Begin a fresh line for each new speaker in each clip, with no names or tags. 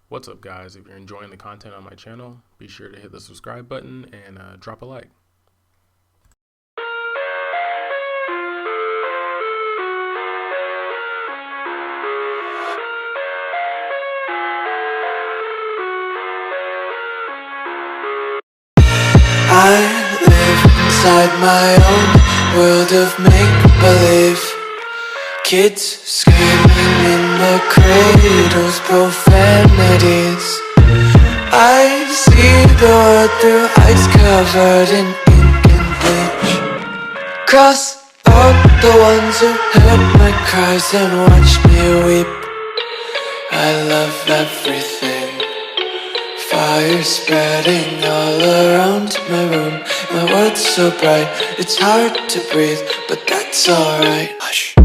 What's up, guys? If you're enjoying the content on my channel, be sure to hit the subscribe button and drop a like.
I live inside my own world of make-believe. Kids screaming in their cradles, profanities. I see the world through eyes covered in ink and bleach. Cross out the ones who heard my cries and watched me weep. I love everything. Fire spreading all around my room. My world's so bright, it's hard to breathe, but that's alright. Hush.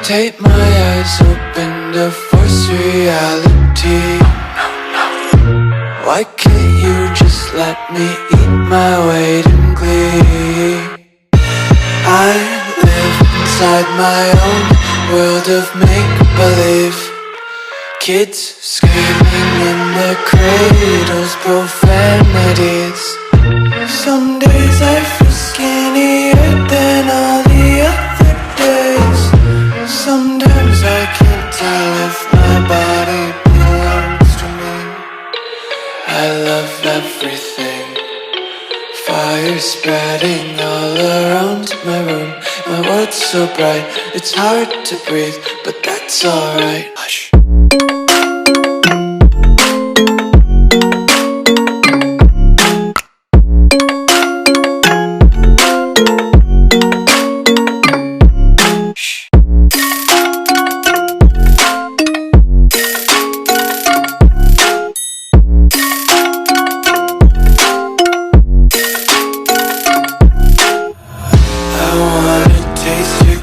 Take my eyes open to force reality. Why can't you just let me eat my weight in glee? I live inside my own world of make-believe. Kids screaming in their cradles, profanities. Some days I feel skinnier than all the other days. Sometimes I can't tell if my body belongs to me. I love everything. Fire spreading all around my room. My world's so bright, it's hard to breathe, but that's alright. Hush.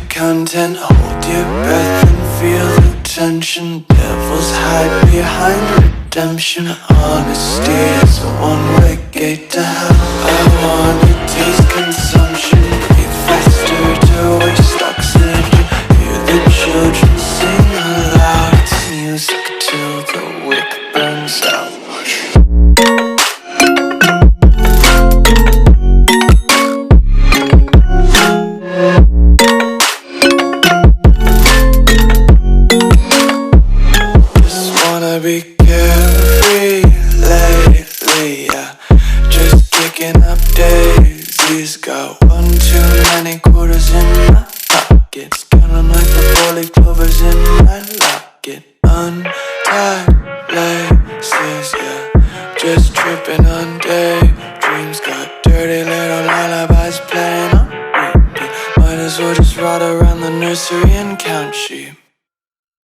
Content, hold your breath and feel the tension. Devils hide behind redemption. Honesty is a one-way gate to hell. I wanna taste consumption. Breathe faster to waste oxygen. Hear the children sing aloud. It's music till the wick burns out. Be carefree lately, yeah. Just kicking up daisies. Got one too many quarters in my pockets. Counting like the four-leaf clovers in my locket. Untied laces, yeah. Just tripping on daydreams. Got dirty little lullabies playing on repeat. Might as well just ride around the nursery and count sheep.